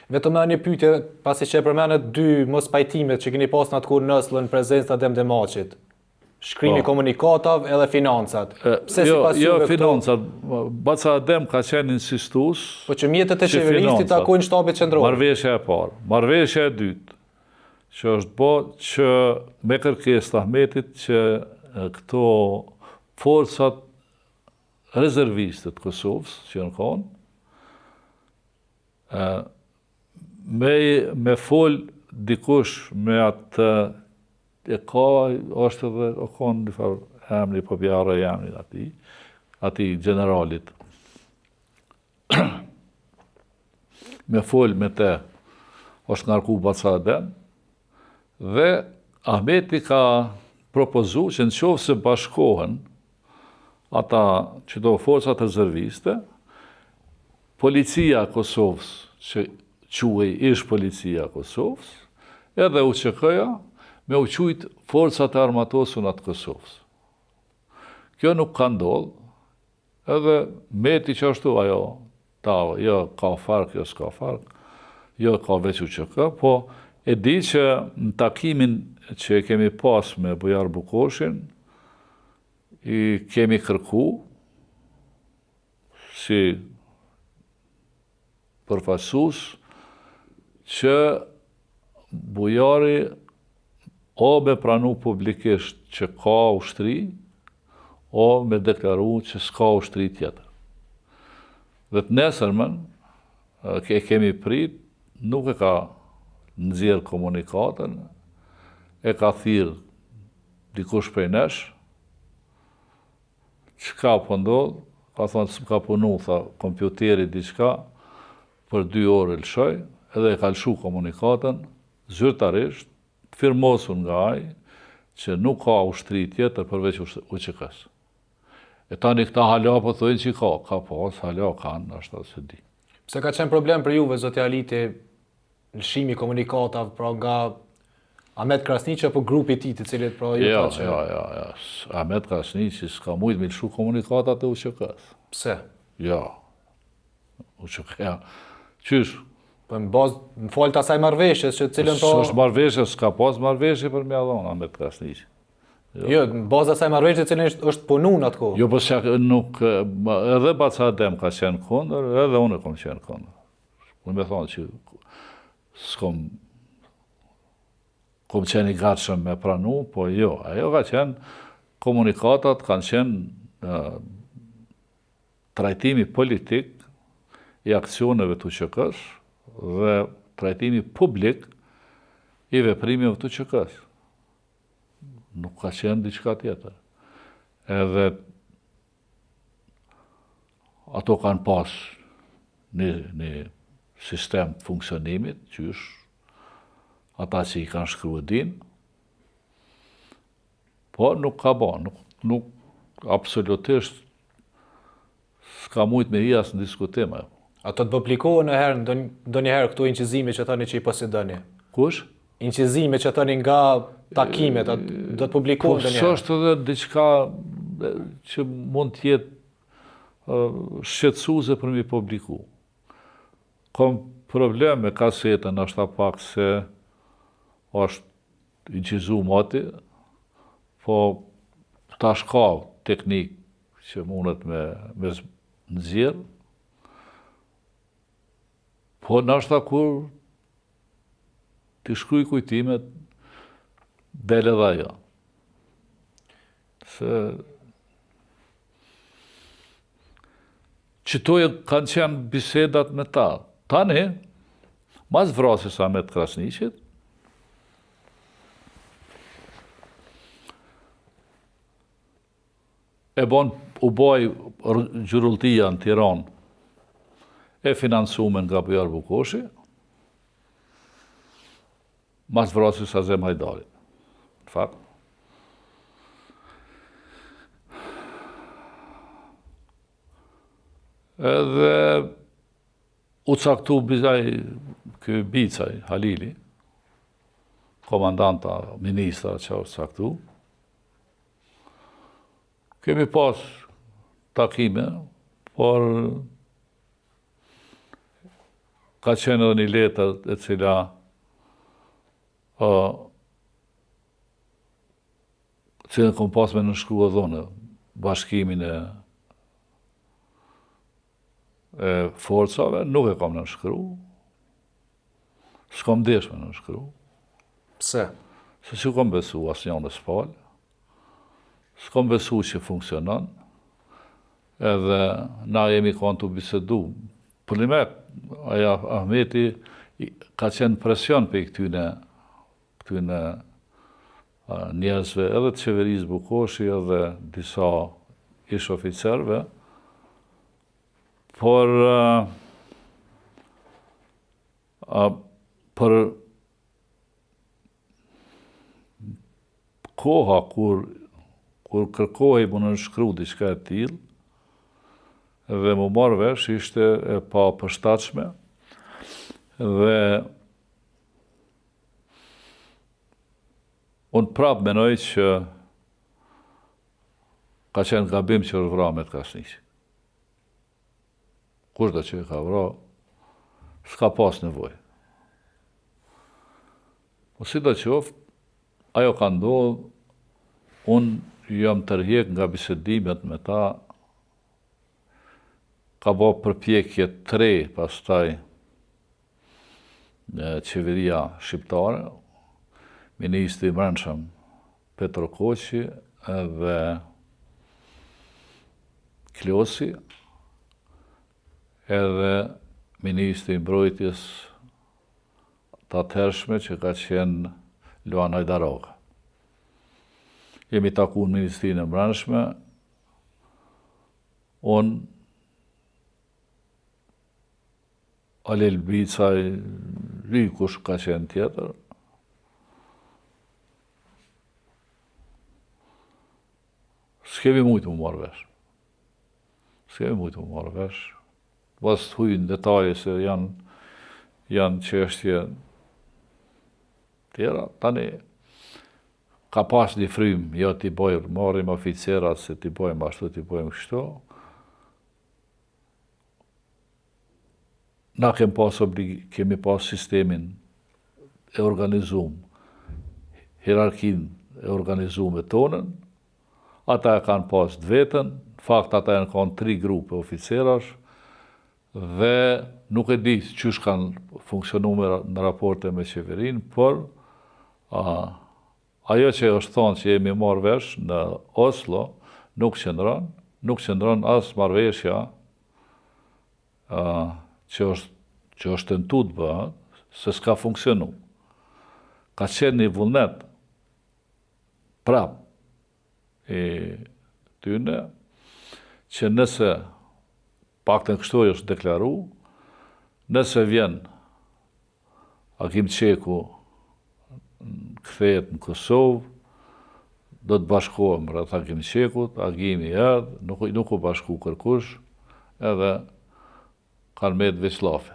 Vetëm një pyetje, pasi që e përmendet dy mos pajtimet që keni pas në atë kur nëslën prezencë të Demdemaçit. Shkrimi komunikativ edhe financat. Jo financat, Baca Adem ka qenë insistues. Po që mjetët e qeverisë takojnë shtabit qendror. Marrëveshja e parë. Marrëveshja e dytë, që është bë që me kërkesë të Ahmetit që këto forcat rezerviste të Kosovës që në konë, me fol dikush me atë e ka, është edhe o konë në farë emri, po bjarë e emri ati generalit. Me fol me te, është ngarku Baca Adem, dhe Ahmeti ka propozu që në qovë se bashkohen ata që do forcat rezerviste, policia Kosovës, që quaj ish policia Kosovës, edhe UÇK-ja, me u qujt forcat e armatosunat Kosovës. Kjo nuk ka ndodhë, edhe meti që ashtu ajo, jo ka fark, jo s'ka fark, jo ka veç UÇK, po e di që në takimin që kemi pas me Bujar Bukoshin, i kemi kërku, si përfaqësues, që Bujari o me pranu publikisht që ka ushtri, o me deklaru që s'ka ushtri tjetër. Dhe të nesërmen, kemi prit, nuk e ka nxjerr komunikatën, e ka thirr dikush prej nesh, çka po ndodh, ka thonë se ka punu, tha, kompjuteri diçka, për 2 orë lëshoj, edhe e ka lëshu komunikatën, zyrtarisht, firmosun nga ai, që nuk ka ushtri tjetër përveç UÇK-s. E tani këta hala po thojnë që ka pas, hala kanë, ashtu se di. Pse ka qenë problem për juve, zoti Aliti, lëshimi komunikatav, pra nga Ahmet Krasniqi apo grupi i tij, të cilët pra ju ka qenë? Jo. Ahmet Krasniqi s'ka mujt me lëshu komunikatat e UÇK-s. Pse? Jo. UÇK-ja. Qysh? Po në bazë, në falë të asaj marrëveshjes, që cilën po... S'është marrëveshje, s'ka pas marrëveshje për mja dhonë, Ahmet Krasniqi. Jo, në bazë asaj marrëveshje cilën është punu në atë kohë. Jo, po nuk, edhe Baca Adem ka qenë kundër, edhe unë kom qenë kundër. Unë me thonë që s'kom qenë i gatshëm me pranu, po jo, ajo ka qenë, komunikatat kanë qenë trajtimi politik i aksioneve të UÇK-s, dhe trajtimi publik i veprimeve të UÇK-s. Nuk ka qenë diçka tjetër. Edhe ato kanë pas një sistem të funksionimit, qysh ata që i kanë shkruar din, po nuk ka ba, nuk absolutisht s'ka mujt me i as në diskutime. Ato të publikohen ndonjëherë këto inqizime që tani që i posedoni? Kush? Inqizime që tani nga takimet, do të publikohen ndonjëherë? Po s'është edhe diçka që mund të jetë shqetësuese për mi publiku. Kom problem me kasetën, është pak se është inqizu moti, po tash ka teknik që mundet me nxjerr. Po nashta kur t'i shkruj kujtimet, del edhe ajo. Se qëtoje kanë qenë bisedat me ta. Tani, mas vrasjes Ahmet Krasniqit, u boj gjyrulltia në Tiranë, e financume nga Bujar Bukoshi, mas vrasjes Azem Hajdarit. Në fakt. Edhe u caktu ky Bicaj, Halili, komandanta, ministra që u caktu. Kemi pas takime, por ka qenë edhe një letër e cila cilën kom pas me nënshkru edhe unë, bashkimin e forcave, nuk e kam nënshkru. S'kam desh me nënshkru. Pse? Se që kam besu asë janë dhe s'falë. S'kam besu që funksionon. Edhe na jemi kanë të bisedu. Pëllimet, aja Ahmeti ka qenë presion për këtyne njerëzve, edhe të qeverisë Bukoshi, edhe disa ish oficerve, por për koha kur kërkohej më nënshkru diçka e tillë, dhe më marrë vesh ishte e pa përshtatshme dhe unë prapë menoj që ka qenë gabim që është vra me të Kasniqi. Kushdo që e ka vra, s'ka pas nevojë. Po si do qoftë, ajo ka ndodhë, unë jam tërhiq nga bisedimet me ta, ka bo përpjekje 3 pastaj qeveria shqiptare, Ministri i Brendshëm Petro Koqi edhe Klosi, edhe Ministri i Mbrojtjes të atëhershme që ka qenë Luan Hajdarova. Jemi taku në Ministrinë e Brendshme, unë Alel Bicaj, kush ka qenë tjetër, s'kemi mujtë më marrë vesh. S'kemi mujtë më marrë vesh. Pas të hujnë detaje se janë çështje tjera, tani ka pas një frym, jo t'i bojmë, marrim oficerat se t'i bojmë ashtu, t'i bojmë kështu. Na kemi pas sistemin e organizum, hierarkin e organizum e tonën, ata e kanë pas të vetën, fakt ata e kanë 3 grupe oficerash, dhe nuk e di qysh kanë funksionu në raporte me qeverin, por ajo që është thonë që jemi marrë vesh në Oslo, nuk qëndron as marrëveshja që është tentu të bëhet, se s'ka funksionu. Ka qenë një vullnet prap e tyne, që nëse paktën kështu është deklaru, nëse vjen Agim Qeku kthehet në Kosovë, do të bashkohem rreth Agim Qekut, Agimi erdhë, nuk u bashku kërkush, edhe kanë me të veçllafe.